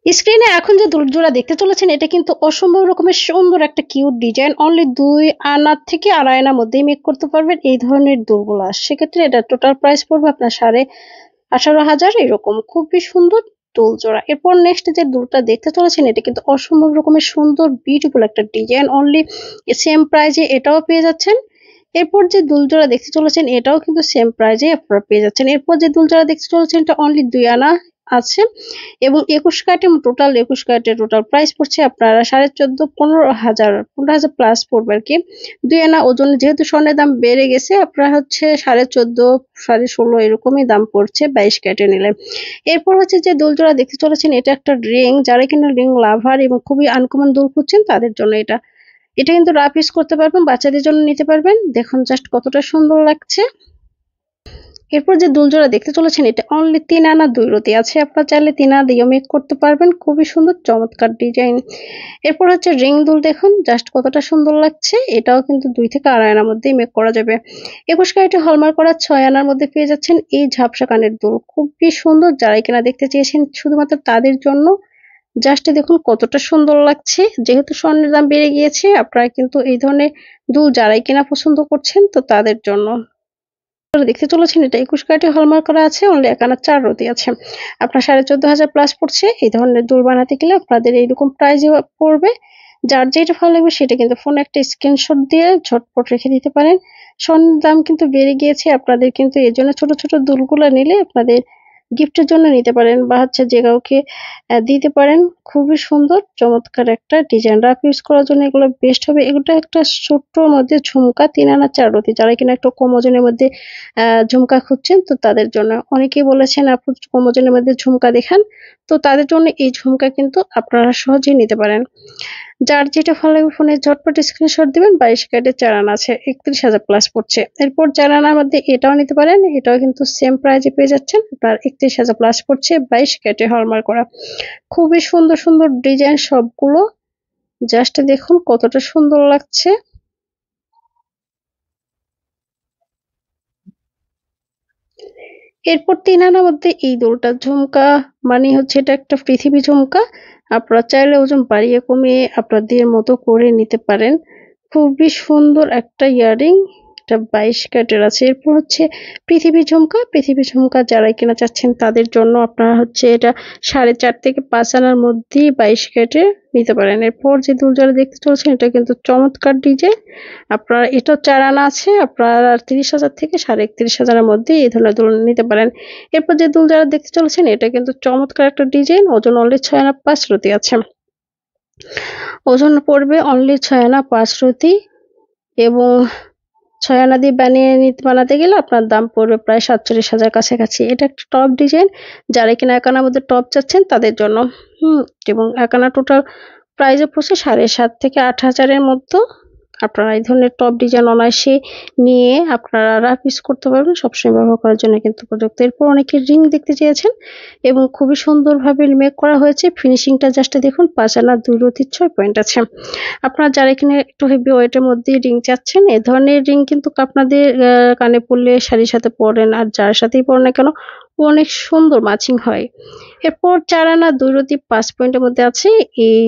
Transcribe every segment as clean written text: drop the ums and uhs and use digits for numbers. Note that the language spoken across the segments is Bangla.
স্ক্রিনে এখন যে দুলজোড়া দেখতে চলেছেন এটা কিন্তু অসম্ভব রকমের সুন্দর একটা কিউট ডিজাইন। অনলি 2 আনা থেকে আড়াই আনার মধ্যেই মেক করতে পারবেন এই ধরনের দুলগুলা। সেক্ষেত্রে এটা টোটাল প্রাইস পড়বে আপনার 18,500 এরকম। খুবই সুন্দর দুলজোড়া। এরপর নেক্সট যে দুলটা দেখতে চলেছেন এটা কিন্তু অসম্ভব রকমের সুন্দর বিউটিফুল একটা ডিজাইন। অনলি সেম প্রাইজে এটাও পেয়ে যাচ্ছেন। এরপর যে দুলজোড়া দেখতে চলেছেন এটাও কিন্তু সেম প্রাইজে আপনারা পেয়ে যাচ্ছেন। এরপর যে দুলজোড়া দেখতে চলেছেন এটা অনলি 2 আনা আছে এবং 21 ক্যারেটে টোটাল 21 ক্যারেটের টোটাল প্রাইস পড়ছে আপনারা 14,500 15,000 প্লাস পড়বে আর কি। 2 আনা ওজন যেহেতু স্বর্ণের দাম বেড়ে গেছে আপনারা হচ্ছে 14,500 16,500 এরকমই দাম পড়ছে 22 ক্যারেটে নিলে। এরপর হচ্ছে যে দুলজোড়া দেখতে চলেছেন এটা একটা রিং, যারা কিনা রিং লাভার এবং খুবই আনকমন দুল খুঁজছেন তাদের জন্য এটা। এটা কিন্তু রাফ ইউজ করতে পারবেন, বাচ্চাদের জন্য নিতে পারবেন। দেখুন জাস্ট কতটা সুন্দর লাগছে। এরপর যে দুলজোড়া দেখতে চলেছেন এটা অনলি 3 আনা 2 রতি আছে। আপনারা চাইলে 3 আনা দিয়েও মেক করতে পারবেন। খুবই সুন্দর চমৎকার ডিজাইন। এরপর হচ্ছে রিং দুল, দেখুন জাস্ট কতটা সুন্দর লাগছে। এটাও কিন্তু 2 থেকে আড়াই আনার মধ্যেই মেক করা যাবে। 21 ক্যারেটে হলমার্ক করা 6 আনার মধ্যে পেয়ে যাচ্ছেন এই ঝাপসা কানের দুল। খুবই সুন্দর, যারাই কিনা দেখতে চেয়েছেন শুধুমাত্র তাদের জন্য। জাস্ট দেখুন কতটা সুন্দর লাগছে। যেহেতু স্বর্ণের দাম বেড়ে গিয়েছে আপনারা কিন্তু এই ধরনের দুল যারাই কিনা পছন্দ করছেন তো তাদের জন্য। দেখতে চলেছেন এটা 21 ক্যারেটে হলমার্ক করা আছে। অনলি 1 আনা 4 রতি আছে। আপনার 14,500 প্লাস পড়ছে। এই ধরনের দুল বানাতে গেলে আপনাদের এইরকম প্রাইজে পড়বে। যার যেটা ভালো লাগবে সেটা কিন্তু ফোনে একটা স্ক্রিনশট দিয়ে ঝটপট রেখে দিতে পারেন। স্বর্ণের দাম কিন্তু বেড়ে গিয়েছে, আপনাদের কিন্তু এর জন্য ছোট ছোট দুলগুলো নিলে আপনাদের গিফটের জন্য নিতে পারেন বা হচ্ছে যে কাউকে দিতে পারেন। খুবই সুন্দর চমৎকার একটা ডিজাইন। রাফ ইউজ করার জন্য এগুলো বেস্ট হবে। এগুলো একটা ছোট্টর মধ্যে ঝুমকা 3 আনা 4 রতি, যারা কিনা একটু কম ওজনের মধ্যে ঝুমকা খুঁজছেন তো তাদের জন্য। অনেকেই বলেছেন আপু কম ওজনের মধ্যে ঝুমকা দেখান, তো তাদের জন্য এই ঝুমকা কিন্তু আপনারা সহজেই নিতে পারেন। যার যেটা ভালো লাগবে ফোনে ঝটপট স্ক্রিনশট দিবেন। 22 ক্যারেটের 4 আনা আছে, 31,000 প্লাস পড়ছে। এরপর 4 আনার মধ্যে এটাও নিতে পারেন, এটাও কিন্তু সেম প্রাইজে পেয়ে যাচ্ছেন। আপনার 31,000 প্লাস পড়ছে, 22 ক্যারেটে হলমার্ক করা। খুবই সুন্দর সুন্দর ডিজাইন সবগুলো। জাস্ট দেখুন কতটা সুন্দর লাগছে। এরপর 3 আনার মধ্যে এই দুলটা ঝুমকা, মানে হচ্ছে এটা একটা পৃথিবী ঝুমকা। আপনারা চাইলে ওজন বাড়িয়ে কমিয়ে আপনাদের মতো করে নিতে পারেন। খুবই সুন্দর একটা ইয়ারিং। এটা 22 ক্যারেটের আছে। এরপর হচ্ছে পৃথিবী ঝুমকা যারা কিনা চাচ্ছেন তাদের জন্য আপনারা হচ্ছে এটা 4.5 থেকে 5 আনার মধ্যেই 22 ক্যারেটে নিতে পারেন। এরপর যে দুলজোড়া দেখতে চলেছেন এটা কিন্তু চমৎকার ডিজাইন। আপনার এটাও 4 আনা আছে। আপনারা 30,000 থেকে 31,500 এর মধ্যে এই ধরনের দুল নিতে পারেন। এরপর যে দুলজোড়া দেখতে চলেছেন এটা কিন্তু চমৎকার একটা ডিজাইন। ওজন অনলি 6 আনা 5 রতি আছে। ওজন পড়বে অনলি 6 আনা 5 রতি এবং 6 আনা দিয়ে বানাতে গেলে আপনার দাম পড়বে প্রায় 47,000 কাছাকাছি। এটা একটা টপ ডিজাইন। যারা কিনা 1 আনার মধ্যে টপ চাচ্ছেন তাদের জন্য। এবং 1 আনা টোটাল প্রাইসে পড়ছে 7,500 থেকে 8,000 এর মধ্যে। আপনারা এই ধরনের টপ ডিজাইন অনায়াসে নিয়ে আপনারা রাফ ইউজ করতে পারবেন। সবসময় ব্যবহার করার জন্য কিন্তু উপযুক্ত। এরপর অনেকে রিং দেখতে চেয়েছেন এবং খুবই সুন্দরভাবে মেক করা হয়েছে। ফিনিশিংটা জাস্ট দেখুন। 5 আনা 2 রতির 6 পয়েন্ট আছে। আপনারা যারা এখানে একটু হেভি ওয়েটের মধ্যে রিং চাচ্ছেন, এ ধরনের রিং কিন্তু আপনাদের কানে পরলে শাড়ির সাথে পরেন আর যার সাথেই পরেন না কেন অনেক সুন্দর ম্যাচিং হয়। এরপর 4 আনা 2 রতি 5 পয়েন্টের মধ্যে আছে এই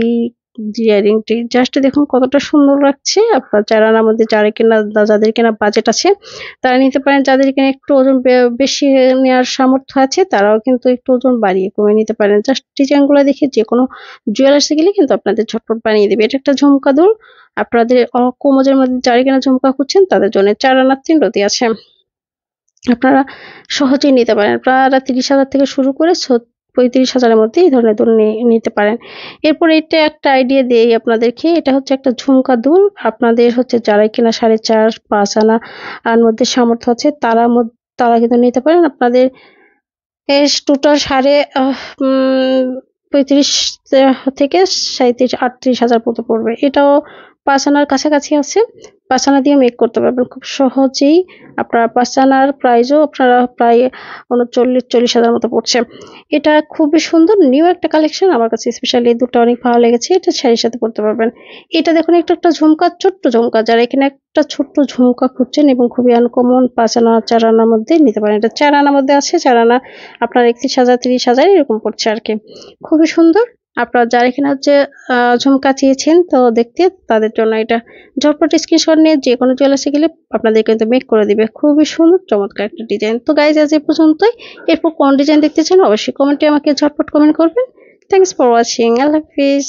ইয়ারিংটি। জাস্ট দেখুন কতটা সুন্দর লাগছে। আপনার 4 আনার মধ্যে যাদের কিনা বাজেট আছে তারা নিতে পারেন। যাদের কিনা একটু ওজন বেশি নেওয়ার সামর্থ্য আছে তারাও কিন্তু একটু ওজন বাড়িয়ে কমিয়ে নিতে পারেন। জাস্ট ডিজাইনগুলো দেখে যেকোনো জুয়েলার্সে গেলে কিন্তু আপনাদের ঝটপট বানিয়ে দেবে। এটা একটা ঝুমকা দুল। আপনাদের কম ওজনের মধ্যে যারা কিনা ঝুমকা খুঁজছেন তাদের জন্য 4 আনা 3 রতি আছে। আপনারা সহজেই নিতে পারেন। আপনারা 30,000 থেকে শুরু করে 35,000 এর মধ্যে এই ধরনের দুল নিতে পারেন। এরপর এটা একটা আইডিয়া দেই আপনাদেরকে। এটা হচ্ছে একটা ঝুমকা দুল। আপনাদের হচ্ছে যারা কিনা 4.5 5 আনা আর মধ্যে সামর্থ্য আছে তারা কিন্তু নিতে পারেন। আপনাদের টোটাল 35 থেকে 37-38,000 মতো পড়বে। এটাও 5 আনার কাছাকাছি আছে। 5 আনা দিয়ে মেক করতে পারবেন খুব সহজেই। আপনারা 5 আনার প্রাইসও আপনারা প্রায় 39-40,000 মতো পড়ছে। এটা খুবই সুন্দর নিউ একটা কালেকশন। আমার কাছে স্পেশালি এই দুটো অনেক ভালো লেগেছে। এটা শাড়ির সাথে পড়তে পারবেন। এটা দেখুন একটা ঝুমকা, ছোট্ট ঝুমকা। যারা এখানে একটা ছোট্ট ঝুমকা খুঁজছেন এবং খুবই আনকমন 5 আনা 4 আনার মধ্যে নিতে পারেন। এটা 4 আনার মধ্যে আছে। 4 আনা আপনার 31,000 30,000 এরকম পড়ছে আর কি। খুবই সুন্দর। আপনারা যারা এখানে হচ্ছে ঝুমকা চেয়েছেন তো দেখতে, তাদের জন্য এটা ঝটপট স্ক্রিনশট নিয়ে যে কোনো জুয়েলার্সে গেলে আপনাদের কিন্তু মেক করে দিবে। খুবই সুন্দর চমৎকার একটা ডিজাইন। তো গাইজ আজ এই পর্যন্তই। এরপর কোন ডিজাইন দেখতে চান অবশ্যই কমেন্টে আমাকে ঝটপট কমেন্ট করবেন। Thanks for watching. Allah Hafiz.